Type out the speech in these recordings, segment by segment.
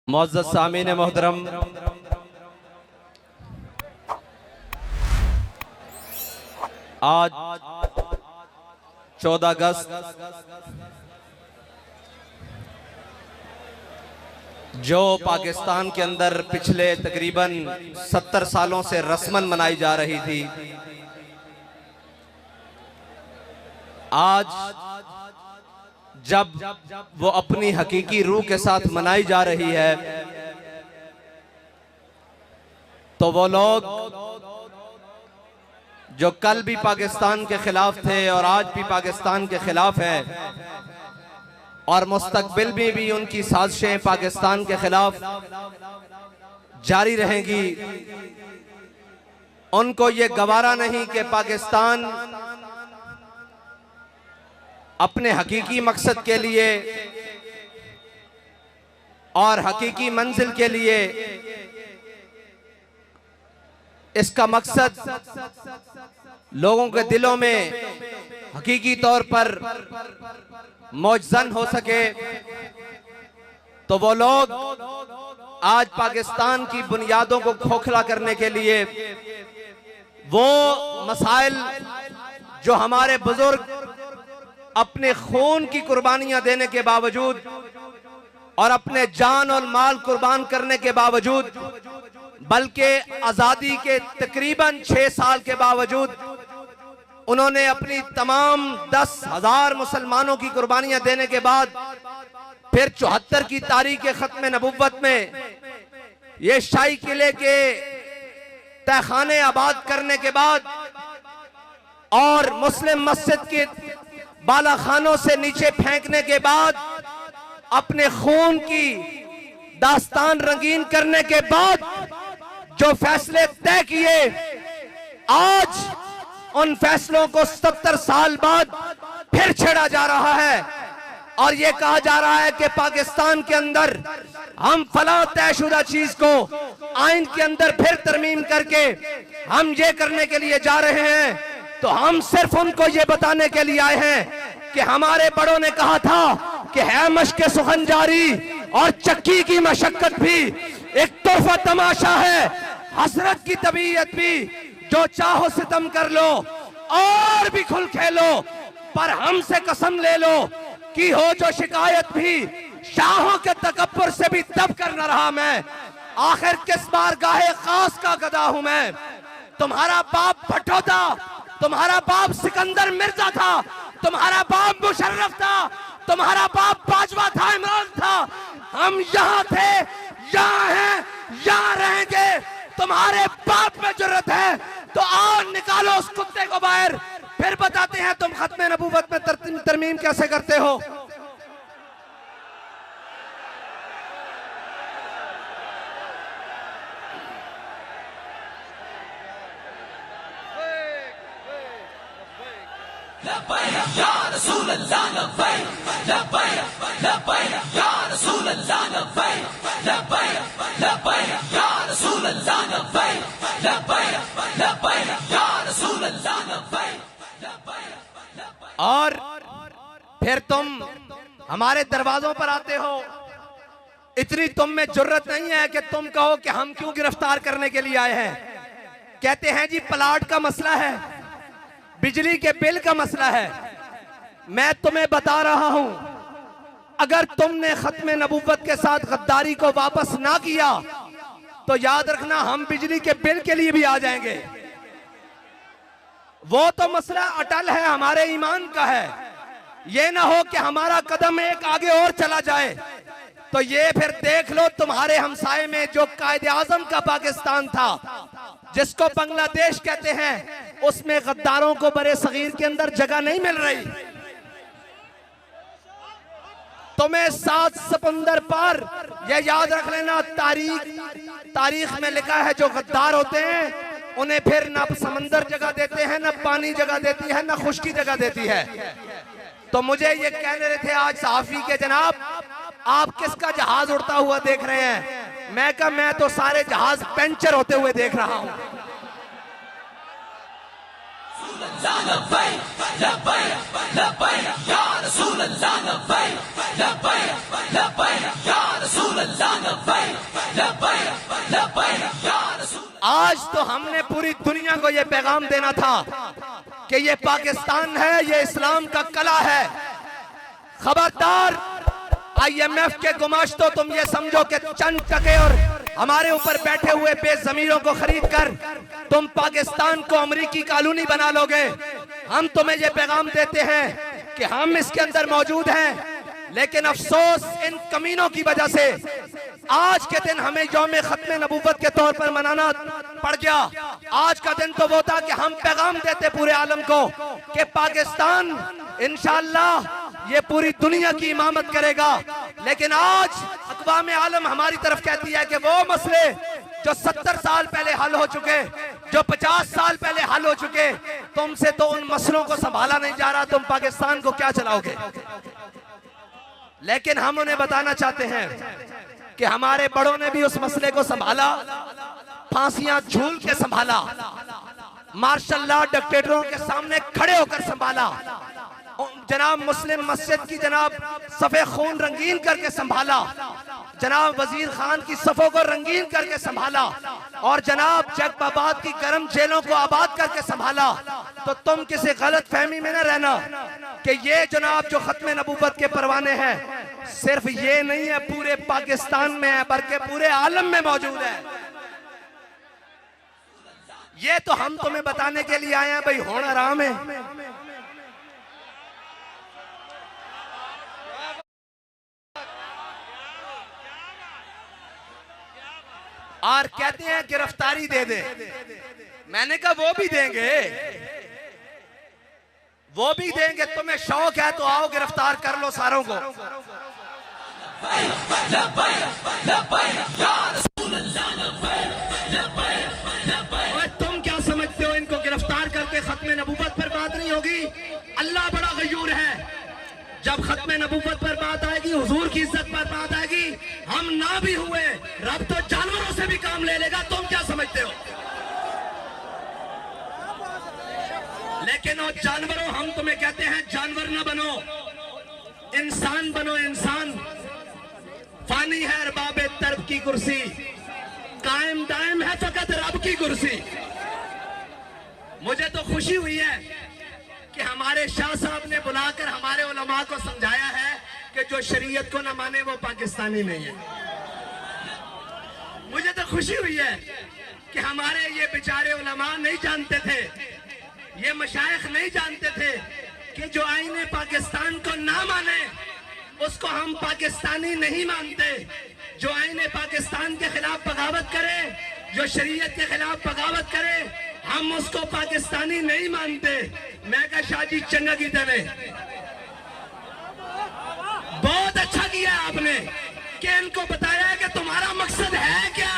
معزز سامعین محترم، آج 14 اگست جو پاکستان کے اندر پچھلے تقریباً 70 سالوں سے رسماً منائی جا رہی تھی، آج جب وہ اپنی حقیقی روح کے ساتھ منائی جا رہی ہے تو وہ لوگ جو کل بھی پاکستان کے خلاف تھے اور آج بھی پاکستان کے خلاف ہیں اور مستقبل میں بھی ان کی سازشیں پاکستان کے خلاف جاری رہیں گی، ان کو یہ گوارا نہیں کہ پاکستان اپنے حقیقی مقصد کے لیے اور حقیقی منزل کے لیے، اس کا مقصد لوگوں کے دلوں میں حقیقی طور پر موجزن ہو سکے، تو وہ لوگ آج پاکستان کی بنیادوں کو کھوکھلا کرنے کے لیے وہ مسائل جو ہمارے بزرگ اپنے خون کی قربانیاں دینے کے باوجود اور اپنے جان اور مال قربان کرنے کے باوجود، بلکہ آزادی کے تقریباً 6 سال کے باوجود انہوں نے اپنی تمام 10,000 مسلمانوں کی قربانیاں دینے کے بعد پھر 74 کی تاریخ ختم نبوت میں یہ شاہی قلعے کے تہخانے آباد کرنے کے بعد اور مسلم مسجد کے بالا خانوں سے نیچے پھینکنے کے بعد اپنے خون کی داستان رنگین کرنے کے بعد جو فیصلے طے کیے، آج ان فیصلوں کو 70 سال بعد پھر چھیڑا جا رہا ہے اور یہ کہا جا رہا ہے کہ پاکستان کے اندر ہم فلاں طے شدہ چیز کو آئین کے اندر پھر ترمیم کر کے ہم یہ کرنے کے لیے جا رہے ہیں۔ تو ہم صرف ان کو یہ بتانے کے لیے آئے ہیں کہ ہمارے بڑوں نے کہا تھا کہ ہے مشق سخن جاری اور چکی کی مشقت بھی ایک طرفہ تماشا ہے، حسرت کی طبیعت بھی جو چاہو ستم کر لو اور بھی کھل کھیلو، پر ہم سے قسم لے لو کی ہو جو شکایت بھی شاہوں کے تکبر سے بھی دب کر نہ رہا میں، آخر کس بارگاہ خاص کا گدا ہوں میں۔ تمہارا باپ بھٹو تھا، تمہارا باپ سکندر مرزا تھا، تمہارا باپ مشرف تھا، تمہارا باپ باجوہ تھا، عمران تھا، ہم یہاں تھے، یہاں ہیں، یہاں رہیں گے۔ تمہارے باپ میں جرت ہے تو آؤ نکالو اس کتے کو باہر، پھر بتاتے ہیں تم ختم نبوت میں ترمیم کیسے کرتے ہو۔ لبیک یا رسول اللہ لبیک، لبیک لبیک یا رسول اللہ لبیک، لبیک لبیک یا رسول اللہ لبیک، لبیک لبیک یا رسول اللہ لبیک، لبیک۔ اور پھر تم ہمارے دروازوں پر آتے ہو، اتنی تم میں جرت نہیں ہے کہ تم کہو کہ ہم کیوں گرفتار کرنے کے لیے آئے ہیں۔ کہتے ہیں جی پلاٹ کا مسئلہ ہے، بجلی کے بل کا مسئلہ ہے۔ میں تمہیں بتا رہا ہوں، اگر تم نے ختم نبوت کے ساتھ غداری کو واپس نہ کیا تو یاد رکھنا ہم بجلی کے بل کے لیے بھی آ جائیں گے۔ وہ تو مسئلہ اٹل ہے، ہمارے ایمان کا ہے، یہ نہ ہو کہ ہمارا قدم ایک آگے اور چلا جائے تو یہ پھر دیکھ لو تمہارے ہمسائے میں جو قائد اعظم کا پاکستان تھا، جس کو بنگلہ دیش کہتے ہیں، اس میں غداروں کو برے صغیر کے اندر جگہ نہیں مل رہی۔ تمہیں 7 سمندر پار یہ یاد رکھ لینا، تاریخ میں لکھا ہے جو غدار ہوتے ہیں انہیں پھر نہ سمندر جگہ دیتے ہیں، نہ پانی جگہ دیتی ہے، نہ خشکی جگہ دیتی ہے۔ تو مجھے یہ کہہ رہے تھے آج صحافی کے جناب آپ کس کا جہاز اڑتا ہوا دیکھ رہے ہیں؟ میں کہا میں تو سارے جہاز پینچر ہوتے ہوئے دیکھ رہا ہوں۔ لبیک لبیک لبیک یا رسول اللہ لبیک، لبیک لبیک یا رسول اللہ لبیک۔ آج تو ہم نے پوری دنیا کو یہ پیغام دینا تھا کہ یہ پاکستان ہے، یہ اسلام کا قلعہ ہے۔ خبردار آئی ایم ایف کے گماشتوں، تم یہ سمجھو کہ چند ٹکے اور ہمارے اوپر بیٹھے ہوئے بے ضمیروں کو خرید کر تم پاکستان کو امریکی کالونی بنا لو گے۔ ہم تمہیں یہ پیغام دیتے ہیں کہ ہم اس کے اندر موجود ہیں، لیکن افسوس ان کمینوں کی وجہ سے آج کے دن ہمیں یوم ختم نبوت کے طور پر منانا پڑ گیا۔ آج کا دن تو وہ تھا کہ ہم پیغام دیتے پورے عالم کو کہ پاکستان انشاءاللہ یہ پوری دنیا کی امامت کرے گا، لیکن آج اقوام عالم ہماری طرف کہتی ہے کہ وہ مسئلے جو 70 سال پہلے حل ہو چکے، جو 50 سال پہلے حل ہو چکے، تم سے تو ان مسئلوں کو سنبھالا نہیں جا رہا، تم پاکستان کو کیا چلاؤ گے؟ لیکن ہم انہیں بتانا چاہتے ہیں کہ ہمارے بڑوں نے بھی اس مسئلے کو سنبھالا، پھانسیاں جھول کے سنبھالا، مارشل لا ڈکٹیٹروں کے سامنے کھڑے ہو کر سنبھالا، جناب مسلم مسجد کی جناب صفے خون رنگین کر کے سنبھالا، جناب وزیر خان کی صفوں کو رنگین کر کے سنبھالا، اور جناب جگ آباد کی گرم جیلوں کو آباد کر کے سنبھالا۔ تو تم کسی غلط فہمی میں نہ رہنا کہ یہ جناب جو ختم نبوت کے پروانے ہیں صرف یہ نہیں ہے پورے پاکستان میں ہے بلکہ پورے عالم میں موجود ہے۔ یہ تو ہم تمہیں بتانے کے لیے آئے ہیں بھئی ہون آرام ہے۔ اور کہتے ہیں گرفتاری دے دے، میں نے کہا وہ بھی دیں گے، وہ بھی دیں گے، تمہیں شوق ہے تو آؤ گرفتار کر لو ساروں کو۔ تم کیا سمجھتے ہو ان کو گرفتار کر کے ختم نبوت پر بات نہیں ہوگی؟ اللہ بڑا غیور ہے، جب ختم نبوت پر بات آئے گی، حضور کی عزت پر بات آئے گی، ہم نہ بھی ہوئے رب تو جانوروں سے بھی کام لے لے گا۔ تم کیا سمجھتے ہو؟ لیکن وہ جانوروں، ہم تمہیں کہتے ہیں جانور نہ بنو، انسان بنو۔ انسان فانی ہے ارباب طرب کی کرسی، قائم دائم ہے فقط رب کی کرسی۔ مجھے تو خوشی ہوئی ہے کہ ہمارے شاہ صاحب نے بلا کر ہمارے علماء کو سمجھایا ہے کہ جو شریعت کو نہ مانے وہ پاکستانی نہیں ہے۔ مجھے تو خوشی ہوئی ہے کہ ہمارے یہ بیچارے علماء نہیں جانتے تھے، یہ مشائخ نہیں جانتے تھے کہ جو آئین پاکستان کو نہ مانے اس کو ہم پاکستانی نہیں مانتے، جو آئین پاکستان کے خلاف بغاوت کرے، جو شریعت کے خلاف بغاوت کرے، ہم اس کو پاکستانی نہیں مانتے۔ میں کہا شاہ جی چنگا کی طرح بہت اچھا کیا آپ نے کہ ان کو بتایا ہے کہ تمہارا مقصد ہے کیا،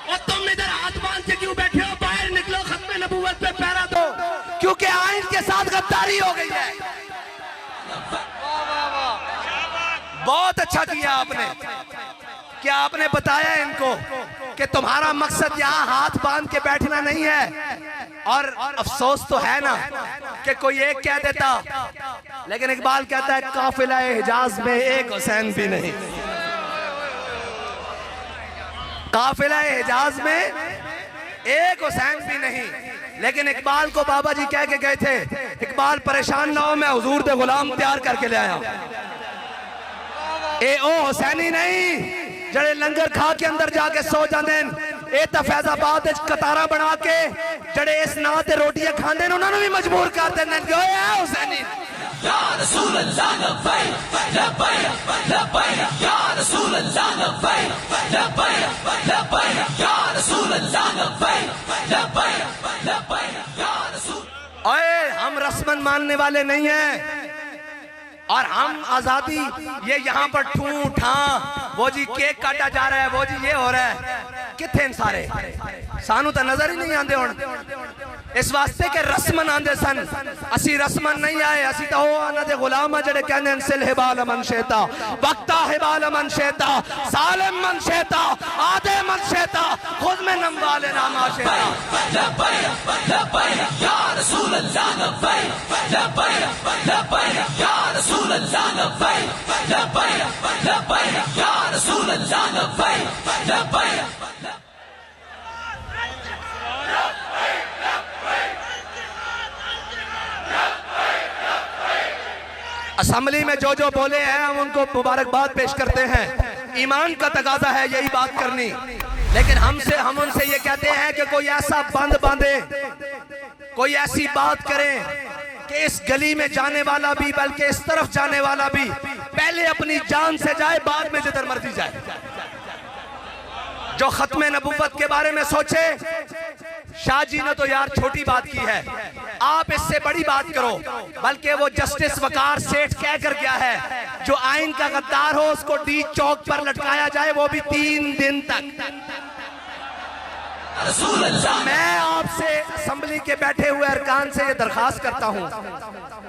اور تم ادھر ہاتھ باندھ کے کیوں بیٹھے ہو؟ باہر نکلو، ختم نبوت پہ پہرا دو، کیونکہ آئین کے ساتھ غداری ہو گئی ہے۔ بہت اچھا کیا آپ نے کہ آپ نے بتایا ان کو کہ تمہارا مقصد یہاں ہاتھ باندھ کے بیٹھنا نہیں ہے۔ اور افسوس تو ہے نا کہ کوئی ایک کہہ دیتا، لیکن اقبال کہتا ہے قافلہ حجاز میں ایک حسین بھی نہیں، قافلہ حجاز میں ایک حسین بھی نہیں۔ لیکن اقبال کو بابا جی کہہ کے گئے تھے اقبال پریشان نہ ہو، میں حضور دے غلام تیار کر کے لے آیا، اے او حسینی نہیں جڑے لنگر کھا کے اندر جا کے سو جاندیں، اے تا فیض آباد قطارہ بنا کے جڑے اس نا تے روٹیاں کھاندیں انہوں نے بھی مجبور کر دیں کہ اے حسینی۔ یا رسول اللہ لبیک لبیک لبیک، یا رسول اللہ لبیک لبیک لبیک، یا رسول اللہ لبیک لبیک لبیک، یا رسول۔ اے ہم رسمن ماننے والے نہیں ہیں، اور ہم آزادی یہ یہاں پر ٹھوں ٹھاں، وہ جی کیک کاٹا جا رہا ہے، وہ جی یہ ہو رہا ہے، کتھے ان سارے سانو تا نظر ہی نہیں آندے ہون۔ اس واسطے کہ رسمن آندے سن، اسی رسمن نہیں آئے، اسی تا ہو آنا دے غلامہ جڑے کہنے ان سل حبال من شیطا، وقتا حبال من شیطا، ظالم من شیطا، آدھے من شیطا، خود میں نموال ناما شیطا۔ لبیک لبیک، یا رسول اللہ لبیک لبیک لبیک، یا رسول اللہ لبیک لبیک لبیک، یا رسول اللہ لبیک لبیک۔ اسمبلی میں جو بولے ہیں ہم ان کو مبارکباد پیش کرتے ہیں، ایمان کا تقاضا ہے یہی بات کرنی، لیکن ہم ان سے یہ کہتے ہیں کہ کوئی ایسا بند باندھے، کوئی ایسی بات کریں کہ اس گلی میں جانے والا بھی بلکہ اس طرف جانے والا بھی پہلے اپنی جان سے جائے، بعد میں جدھر مرضی جائے۔ جو ختم نبوت کے بارے میں سوچے، شاہ جی نے تو یار چھوٹی بات کی ہے، آپ اس سے بڑی بات کرو، بلکہ وہ جسٹس وقار سیٹھ کہہ کر گیا ہے جو آئین کا غدار ہو اس کو ڈی چوک پر لٹکایا جائے، وہ بھی 3 دن تک۔ میں آپ سے اسمبلی کے بیٹھے ہوئے ارکان سے یہ درخواست کرتا ہوں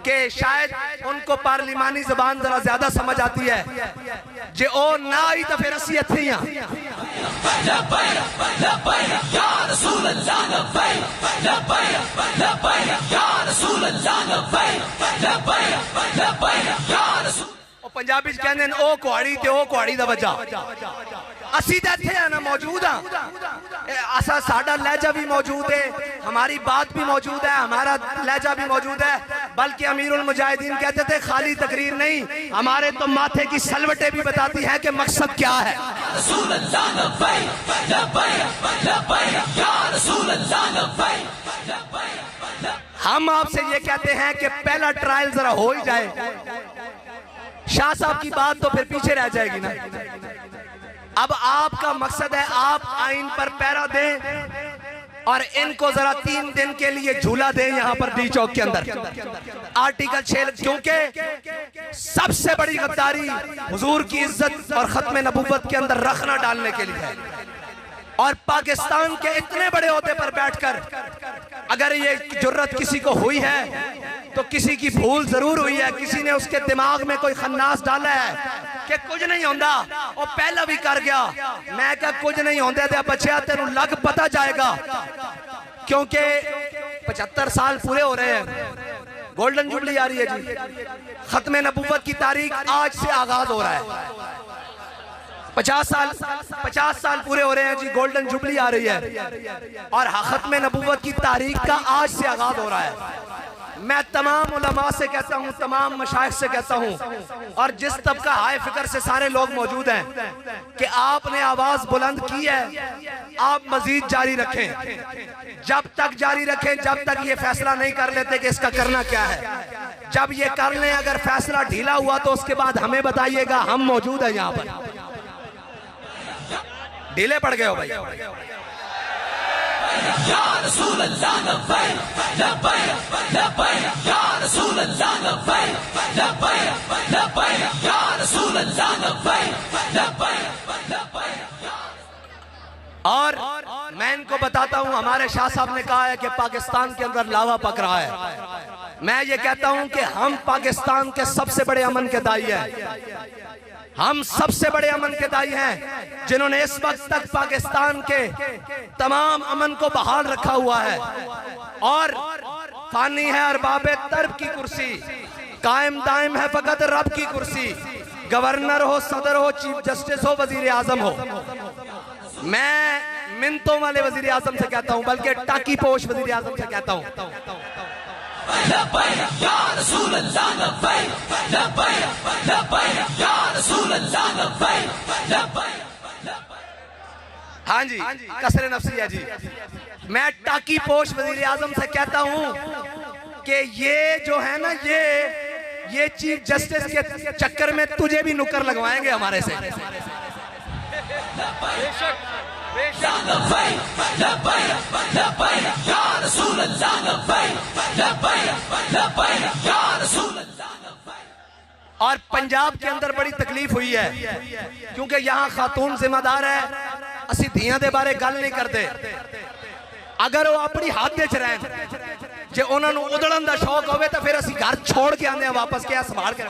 کہ شاید ان کو پارلیمانی زبان ذرا زیادہ سمجھ آتی ہے، جے او نہ آئی تو پھر اسی اتھیاں۔ پنجابی کہنے ہیں او کوڑی تے او کوڑی دا وجہ، اسی تے تھے نا موجود ہیں، اسا ساڑا لہجہ بھی موجود ہے، ہماری بات بھی موجود ہے، ہمارا لہجہ بھی موجود ہے، بلکہ امیر المجاہدین کہتے تھے خالی تقریر نہیں، ہمارے تو ماتھے کی سلوٹیں بھی بتاتی ہیں کہ مقصد کیا ہے۔ ہم آپ سے یہ کہتے ہیں کہ پہلا ٹرائل ذرا ہو ہی جائے، شاہ صاحب کی بات تو پھر پیچھے رہ جائے گی نا۔ اب آپ کا مقصد ہے آپ آئین پر پیرا دیں اور ان کو ذرا 3 دن کے لیے جھولا دیں یہاں پر ڈی چوک کے اندر، آرٹیکل 6، کیونکہ سب سے بڑی غداری حضور کی عزت اور ختم نبوت کے اندر رکھنا ڈالنے کے لیے ہے، اور پاکستان کے اتنے بڑے عہدے پر بیٹھ کر اگر یہ جرت کسی کو ہوئی ہے تو کسی کی بھول ضرور ہوئی ہے، کسی نے اس کے دماغ میں کوئی خناس ڈالا ہے کہ کچھ نہیں ہوندہ، وہ پہلا بھی کر گیا، میں کہا کچھ نہیں ہوندے دے بچیا تیروں لگ پتا جائے گا، کیونکہ 75 سال پورے ہو رہے ہیں، گولڈن جوبلی آ رہی ہے جی، ختم نبوت کی تاریخ آج سے آغاز ہو رہا ہے، 50 سال پورے ہو رہے ہیں جی، گولڈن جوبلی آ رہی ہے، اور ختم نبوت کی تاریخ کا آج سے آغاز ہو رہا ہے۔ میں تمام علماء سے کہتا ہوں، تمام مشائخ سے کہتا ہوں، اور جس طبقہ ہائے فکر سے سارے لوگ موجود ہیں کہ آپ نے آواز بلند کی ہے، آپ مزید جاری رکھیں، جب تک جاری رکھیں جب تک یہ فیصلہ نہیں کر لیتے کہ اس کا کرنا کیا ہے، جب یہ کر لیں اگر فیصلہ ڈھیلا ہوا تو اس کے بعد ہمیں بتائیے گا، ہم موجود ہیں یہاں پر۔ ڈھیلے پڑ گئے ہو بھائی، یا رسول اللہ لبیک لبیک لبیک یا رسول اللہ لبیک لبیک لبیک یا رسول اللہ لبیک لبیک لبیک۔ اور میں ان کو بتاتا ہوں، ہمارے شاہ صاحب نے کہا ہے کہ پاکستان کے اندر لاوا پک رہا ہے، میں یہ کہتا ہوں کہ ہم پاکستان کے سب سے بڑے امن کے دائی ہیں، ہم سب سے بڑے امن کے دائی ہیں جنہوں نے اس وقت تک پاکستان کے تمام امن کو بحال رکھا ہوا ہے، اور فانی ہے ارباب ترب کی کرسی، قائم دائم ہے فقط رب کی کرسی، گورنر ہو، صدر ہو، چیف جسٹس ہو، وزیر اعظم ہو۔ میں منتوں والے وزیر اعظم سے کہتا ہوں، بلکہ ٹاکی پوش وزیر اعظم سے کہتا ہوں، لبیک یا رسول اللہ لبیک لبیک لبیک یا رسول اللہ لبیک لبیک لبیک۔ ہاں جی، کسر نفسی ہے جی، میں ٹاکی پوش وزیر اعظم سے کہتا ہوں کہ یہ جو ہے نا یہ چیف جسٹس کے چکر میں تجھے بھی نکر لگوائیں گے ہمارے سے۔ اور پنجاب کے اندر بڑی تکلیف ہوئی ہے کیونکہ یہاں خاتون ذمہ دار ہے، اسی دھیاں دے بارے گل نہیں کرتے، اگر وہ اپنی ہاتھ دے چ رہے جے انہوں نے ادڑن دا شوق ہوئے تو پھر اسی گھر چھوڑ کے آنے ہیں واپس کیا سنبھال کے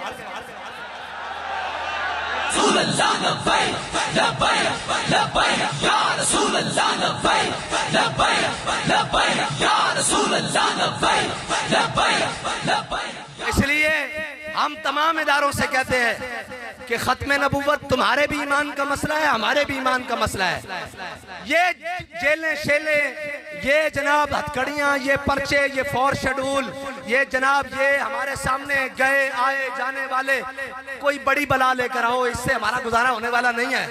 رسول اللہ لبیک لبیک لبیک یا رسول اللہ لبیک لبیک لبیک یا رسول اللہ لبیک لبیک لبیک۔ اس لیے ہم تمام اداروں سے کہتے ہیں کہ ختم نبوت تمہارے بھی ایمان کا مسئلہ ہے، ہمارے بھی ایمان کا مسئلہ ہے۔ یہ جیلیں شیلیں، یہ جناب ہتھکڑیاں، یہ پرچے، یہ فور شیڈول، یہ جناب یہ ہمارے سامنے گئے آئے جانے والے کوئی بڑی بلا لے کر آؤ، اس سے ہمارا گزارا ہونے والا نہیں ہے.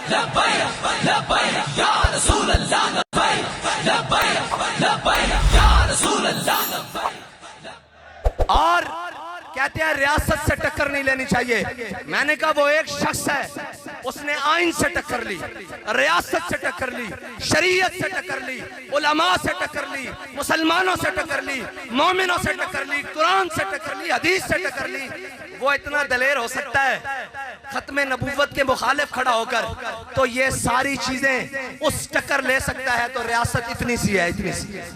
لبیک لبیک یا رسول اللہ لبیک لبیک لبیک یا رسول اللہ لبیک. اور کہتے ہیں ریاست سے ٹکر نہیں لینی چاہیے. میں نے کہا وہ ایک شخص ہے، اس نے آئین سے ٹکر لی، ریاست سے ٹکر لی، شریعت سے ٹکر لی، علماء سے ٹکر لی، مسلمانوں سے ٹکر لی، مومنوں سے ٹکر لی، قرآن سے ٹکر لی، حدیث سے ٹکر لی. وہ اتنا دلیر ہو سکتا ہے ختم نبوت کے مخالف کھڑا ہو کر، تو یہ ساری چیزیں اس ٹکر لے سکتا ہے. تو ریاست اتنی سی ہے، اتنی سی ہے.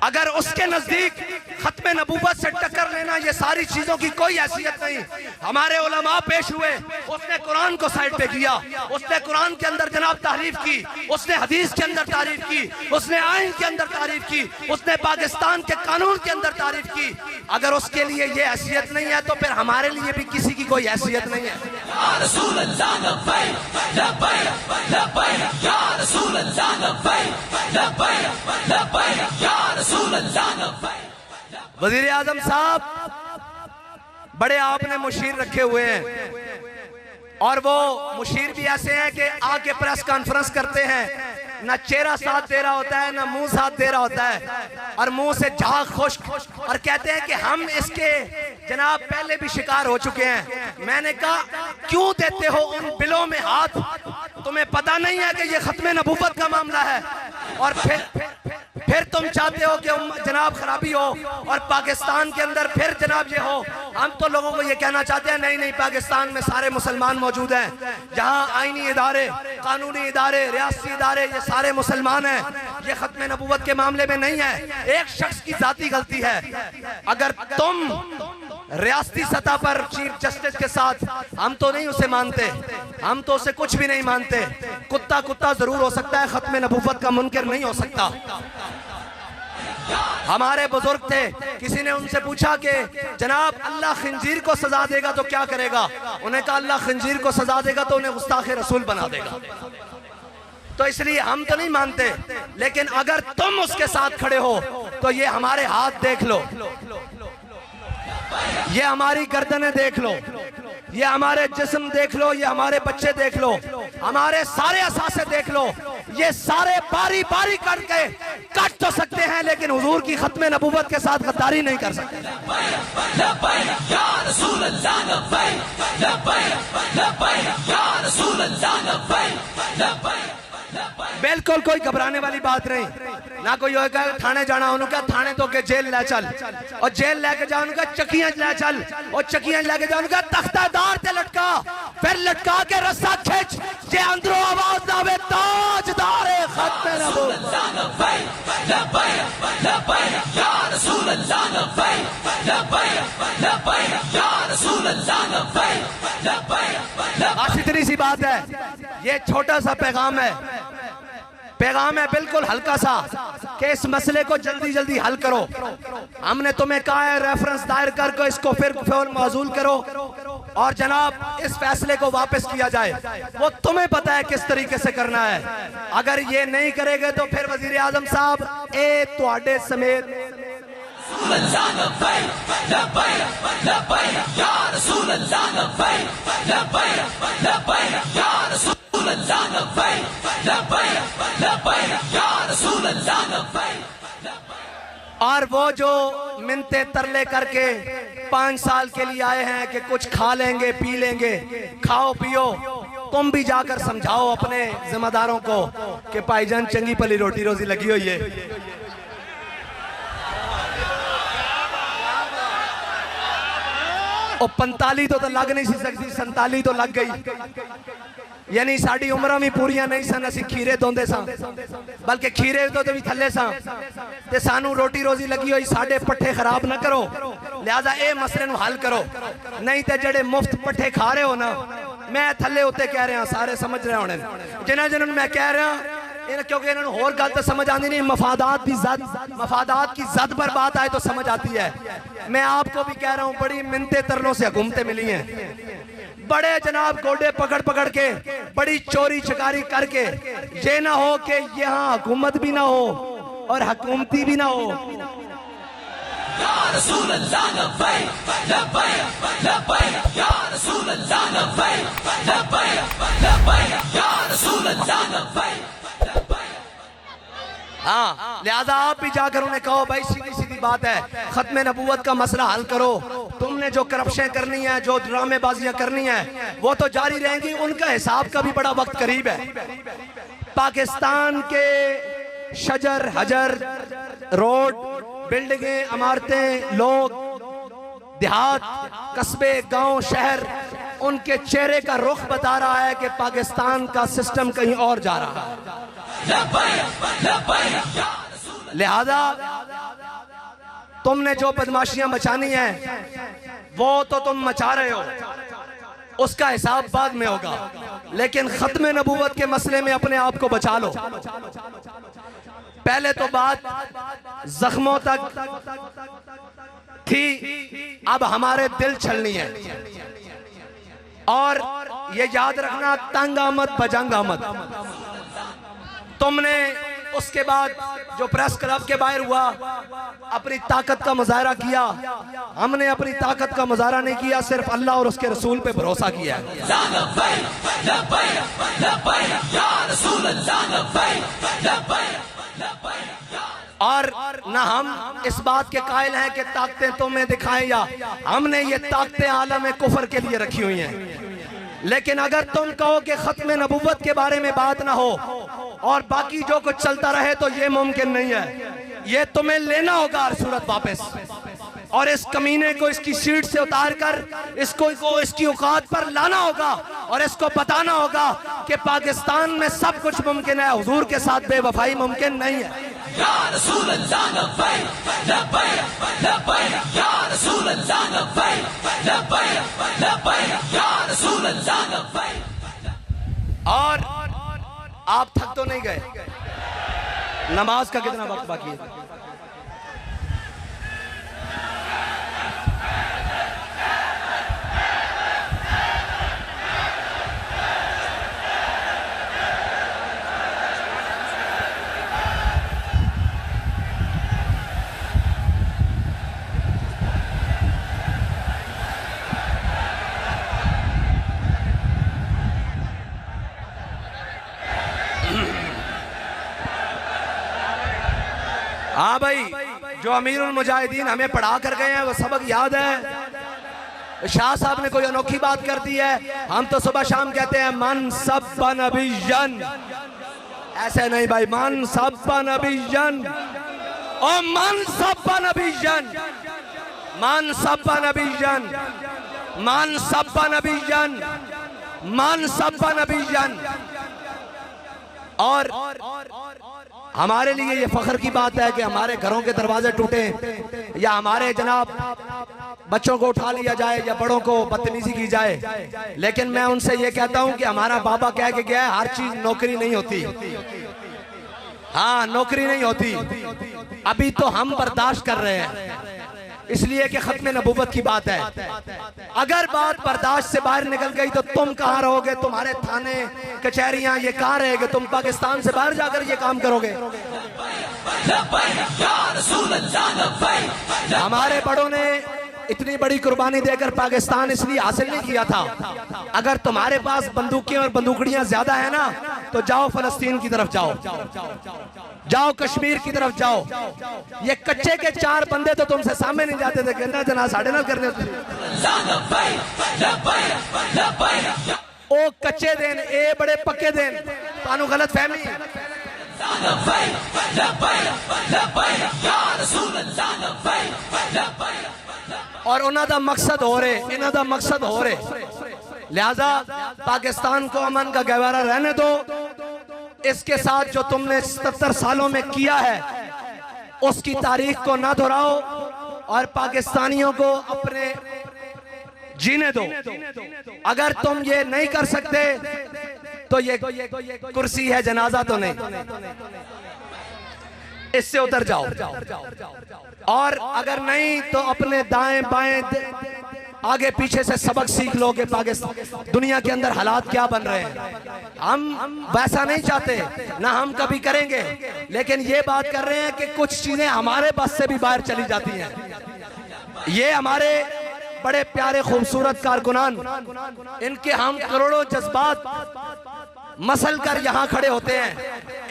اگر اس کے نزدیک ختم نبوت سے ٹکر لینا یہ ساری چیزوں کی کوئی حیثیت نہیں. ہمارے علماء پیش ہوئے، اس نے قرآن کو سائڈ پہ کیا، اس نے قرآن کے اندر جناب تعریف کی، اس نے حدیث کے اندر تعریف کی، اس نے آئین کے اندر تعریف کی، اس نے پاکستان کے قانون کے اندر تعریف کی. اگر اس کے لیے یہ حیثیت نہیں ہے تو پھر ہمارے لیے بھی کسی کی کوئی حیثیت نہیں ہے. یا رسول اللہ لبیک لبیک لبیک یا رسول اللہ لبیک لبیک لبیک یا رسول اللہ لبیک. وزیر اعظم صاحب بڑے آپ نے مشیر رکھے ہوئے ہیں، اور وہ مشیر بھی ایسے ہیں کہ آ کے پریس کانفرنس کرتے ہیں، نہ چہرہ ساتھ دے رہا ہوتا ہے نہ منہ ساتھ دے رہا ہوتا ہے، اور منہ سے جھاگ خشک، اور کہتے ہیں کہ ہم اس کے جناب پہلے بھی شکار ہو چکے ہیں. میں نے کہا کیوں دیتے ہو ان بلوں میں ہاتھ؟ تمہیں پتہ نہیں ہے کہ یہ ختم نبوت کا معاملہ ہے، اور پھر تم چاہتے ہو کہ جناب خرابی ہو اور پاکستان کے اندر پھر جناب یہ ہو. ہم تو لوگوں کو یہ کہنا چاہتے ہیں نہیں نہیں، پاکستان میں سارے مسلمان موجود ہیں، جہاں آئینی ادارے، قانونی ادارے، ریاستی ادارے یہ سارے مسلمان ہیں. یہ ختم نبوت کے معاملے میں نہیں ہے، ایک شخص کی ذاتی غلطی ہے. اگر تم ریاستی سطح پر چیف جسٹس کے ساتھ، ہم تو نہیں اسے مانتے، ہم تو اسے کچھ بھی نہیں مانتے. کتا ضرور ہو سکتا ہے، ختم نبوت کا منکر نہیں ہو سکتا. ہمارے بزرگ تھے، کسی نے ان سے پوچھا کہ جناب اللہ خنزیر کو سزا دے گا تو کیا کرے گا؟ انہیں کہا اللہ خنزیر کو سزا دے گا تو انہیں گستاخ رسول بنا دے گا. تو اس لیے ہم تو نہیں مانتے، لیکن اگر تم اس کے ساتھ کھڑے ہو تو یہ ہمارے ہاتھ دیکھ لو، یہ ہماری گردنیں دیکھ لو، یہ ہمارے جسم دیکھ لو، یہ ہمارے بچے دیکھ لو، ہمارے سارے اثاثے دیکھ لو. یہ سارے باری باری کر کے کٹ تو سکتے ہیں لیکن حضور کی ختم نبوت کے ساتھ غداری نہیں کر سکتے. لبیک یا رسول اللہ لبیک لبیک لبیک یا رسول اللہ لبیک لبیک. بالکل کوئی گھبرانے والی بات نہیں. نہ کوئی ہوئے کہ تھانے جانا، انہوں کہا تھانے تو کہ جیل لے چل، اور جیل لے کے جا انہوں کہا چکیاں لے چل، اور چکیاں لے کے جا انہوں کہا تختہ دار تے لٹکا، پھر لٹکا کے رسہ کھچ، جے اندروں آواز داوے تاجدار ختم نبوت. لبیک لبیک لبیک یا رسول اللہ لبیک لبیک لبیک یا رسول اللہ لبیک لبیک. آج اتنی سی بات ہے، یہ چھوٹا سا پیغام ہے، پیغام ہے بالکل ہلکا سا کہ اس مسئلے کو جلدی جلدی حل کرو. ہم نے تمہیں کہا ہے ریفرنس دائر کر کے اس کو پھر فعل معزول کرو اور جناب اس فیصلے کو واپس کیا جائے. وہ تمہیں پتہ ہے کس طریقے سے کرنا ہے. اگر یہ نہیں کرے گے تو پھر وزیر اعظم صاحب اے تواڈے سمیت رسول اللہ لبیک لبیک لبیک یا رسول اللہ لبیک لبیک لبیک یا رسول اللہ لبیک لبیک لبیک یا رسول اللہ لبیک. اور وہ جو منتیں ترلے کر کے 5 سال کے لیے آئے ہیں کہ کچھ کھا لیں گے پی لیں گے، کھاؤ پیو. تم بھی جا کر سمجھاؤ اپنے ذمہ داروں کو کہ بھائی جان چنگی پلی روٹی روزی لگی ہوئی ہے. اور 45 تو لگ نہیں سی سکتی، 47 تو لگ گئی. یعنی ساڑی عمرہ بھی پوریاں نہیں سن، اسی کھیرے دوندے ساں، بلکہ کھیرے تو بھی تھلے ساں تے سانو روٹی روزی لگی ہوئی. ساڑے پٹھے خراب نہ کرو، لہذا اے مسئلے نو حل کرو. نہیں تے جڑے مفت پٹھے کھا رہے ہو نا، میں تھلے ہوتے کہہ رہے ہیں، سارے سمجھ رہے ہونے جنہوں میں کہہ رہے ہیں، کیونکہ انہوں نے اور گلت سمجھ آتی نہیں. مفادات کی زد پر بات آئے تو سمجھ آتی ہے. میں آپ کو بھی کہہ رہا ہوں بڑی منتیں ترلوں سے حکومتیں ملی ہیں، بڑے جناب گوڑے پکڑ کے بڑی چوری چکاری کر کے. یہ نہ ہو کہ یہاں حکومت بھی نہ ہو اور حکومتی بھی نہ ہو. Ya Rasulallah labbaik labbaik labbaik Ya Rasulallah labbaik labbaik labbaik Ya Rasulallah labbaik. ہاں لہذا آپ بھی جا کر انہیں کہو بھائی سیدھی سیدھی بات ہے، ختم نبوت کا مسئلہ حل کرو، تم نے جو کرپشن کرنی ہے، جو ڈرامے بازیاں کرنی ہیں وہ تو جاری رہیں گی، ان کا حساب کا بھی بڑا وقت قریب ہے۔ پاکستان کے شجر حجر روڈ بلڈنگیں عمارتیں لوگ دیہات قصبے گاؤں شہر ان کے چہرے کا رخ بتا رہا ہے کہ پاکستان کا سسٹم کہیں اور جا رہا ہے۔ لہذا تم نے جو بدماشیاں مچانی ہیں وہ تو تم مچا رہے ہو، اس کا حساب بعد میں ہوگا، لیکن ختم نبوت کے مسئلے میں اپنے آپ کو بچا لو۔ پہلے تو بات زخموں تک تھی، اب ہمارے دل چھلنی ہے، اور یہ یاد رکھنا تنگ آمد بجنگ آمد۔ تم نے اس کے بعد جو پریس کلب کے باہر ہوا اپنی طاقت کا مظاہرہ کیا، ہم نے اپنی طاقت کا مظاہرہ نہیں کیا، صرف اللہ اور اس کے رسول پہ بھروسہ کیا ہے۔ اور نہ ہم اس بات کے قائل ہیں کہ طاقتیں تمہیں دکھائیں، یا ہم نے یہ طاقتیں عالم کفر کے لیے رکھی ہوئی ہیں۔ لیکن اگر تم کہو کہ ختم نبوت کے بارے میں بات نہ ہو اور باقی جو کچھ چلتا رہے تو یہ ممکن نہیں ہے، یہ تمہیں لینا ہوگا ہر صورت واپس، اور اس کمینے کو اس کی سیٹ سے اتار کر اس کو اس کی اوقات پر لانا ہوگا، اور اس کو بتانا ہوگا کہ پاکستان میں سب کچھ ممکن ہے، حضور کے ساتھ بے وفائی ممکن نہیں ہے۔ یا رسول اللہ لبیک لبیک لبیک یا رسول اللہ لبیک لبیک لبیک یا رسول اللہ لبیک۔ اور آپ تھک تو نہیں گئے؟ نماز کا کتنا وقت باقی ہے؟ ہاں بھائی، جو امیر المجاہدین ہمیں پڑھا کر گئے ہیں وہ سبق یاد ہے۔ شاہ صاحب نے کوئی انوکھی بات کر دی ہے، ہم تو صبح شام کہتے ہیں من سب نبیًا، ایسے نہیں بھائی، من سب نبیًا او من سب نبیًا، من سب نبیًا، من سب نبیًا، من سب نبیًا۔ اور ہمارے لیے یہ فخر کی بات ہے کہ ہمارے گھروں کے دروازے ٹوٹیں، یا ہمارے جناب بچوں کو اٹھا لیا جائے، یا بڑوں کو بدتمیزی کی جائے، لیکن میں ان سے یہ کہتا ہوں کہ ہمارا بابا کہہ کے گیا ہے ہر چیز نوکری نہیں ہوتی، ہاں نوکری نہیں ہوتی، ابھی تو ہم برداشت کر رہے ہیں، اس لیے کہ ختم نبوت کی بات ہے۔ اگر بات برداشت سے باہر نکل گئی تو تم کہاں رہو گے؟ تمہارے تھانے کچہریاں یہ کہاں رہے گے؟ تم پاکستان سے باہر جا کر یہ کام کرو گے؟ ہمارے بڑوں نے اتنی بڑی قربانی دے کر پاکستان اس لیے حاصل نہیں کیا تھا۔ اگر تمہارے پاس بندوقیں اور بندوقڑیاں زیادہ ہیں نا تو جاؤ فلسطین کی طرف جاؤ، جاؤ کشمیر کی طرف جاؤ۔ یہ کچے کے چار بندے تو تم سے سامنے نہیں جاتے تھے، کہنا جنا ساڑھے نہ کرنے ہوتے او کچے دین اے بڑے پکے دین، تانو غلط فہمی ہے۔ اور انہاں دا مقصد ہو رہے، انہاں دا مقصد ہو رہے، لہذا پاکستان کو امن کا گہوارہ رہنے دو۔ اس کے ساتھ جو تم نے 77 سالوں میں کیا ہے اس کی تاریخ کو نہ دہراؤ، اور پاکستانیوں کو اپنے جینے دو۔ اگر تم یہ نہیں کر سکتے تو یہ کرسی ہے، جنازہ تو نہیں، اس سے اتر جاؤ، اور اگر نہیں تو اپنے دائیں بائیں آگے پیچھے سے سبق سیکھ لو کہ پاکستان دنیا کے اندر حالات کیا بن رہے ہیں۔ ہم ویسا نہیں چاہتے، نہ ہم کبھی کریں گے، لیکن یہ بات کر رہے ہیں کہ کچھ چیزیں ہمارے بس سے بھی باہر چلی جاتی ہیں۔ یہ ہمارے بڑے پیارے خوبصورت کارکنان، ان کے ہم کروڑوں جذبات مسل کر یہاں کھڑے ہوتے ہیں.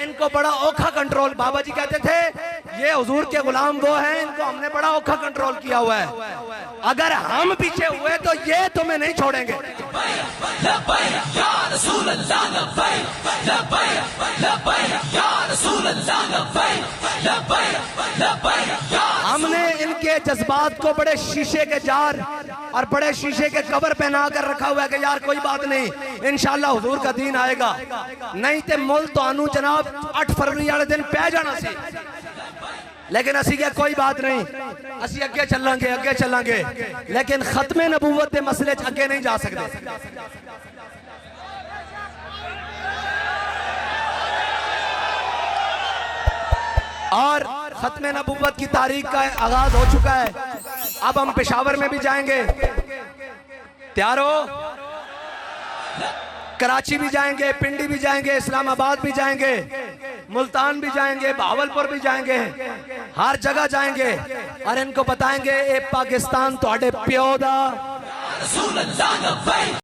ان کو بڑا اوکھا کنٹرول، بابا جی کہتے تھے یہ حضور کے غلام وہ ہیں، ان کو ہم نے بڑا اوکھا کنٹرول کیا ہوا ہے. اگر ہم پیچھے ہوئے تو یہ تمہیں نہیں چھوڑیں گے. لبیک یا رسول اللہ لبیک لبیک لبیک یا رسول اللہ لبیک لبیک لبیک یا ہم نے ان کے جذبات کو بڑے شیشے کے جار اور بڑے شیشے کے کور پہنا کر رکھا ہوا ہے کہ یار کوئی بات نہیں، انشاءاللہ حضور کا دین آئے گا. نہیں تے مل تو آنو جناب 8 فروری والے دن پہ جانا سی، لیکن اسی کہ کوئی بات نہیں، اسی اگے چلیں گے، لیکن ختم نبوت دے مسئلے اگے نہیں جا سکتے. اور ختم نبوت کی تاریخ کا آغاز ہو چکا ہے. اب ہم پشاور میں بھی جائیں گے، تیار ہو؟ کراچی بھی جائیں گے، پنڈی بھی جائیں گے، اسلام آباد بھی جائیں گے، ملتان بھی جائیں گے، بہاولپور بھی جائیں گے، ہر جگہ جائیں گے اور ان کو بتائیں گے اے پاکستان تواڈے پیو دا رسول اللہ لبیک.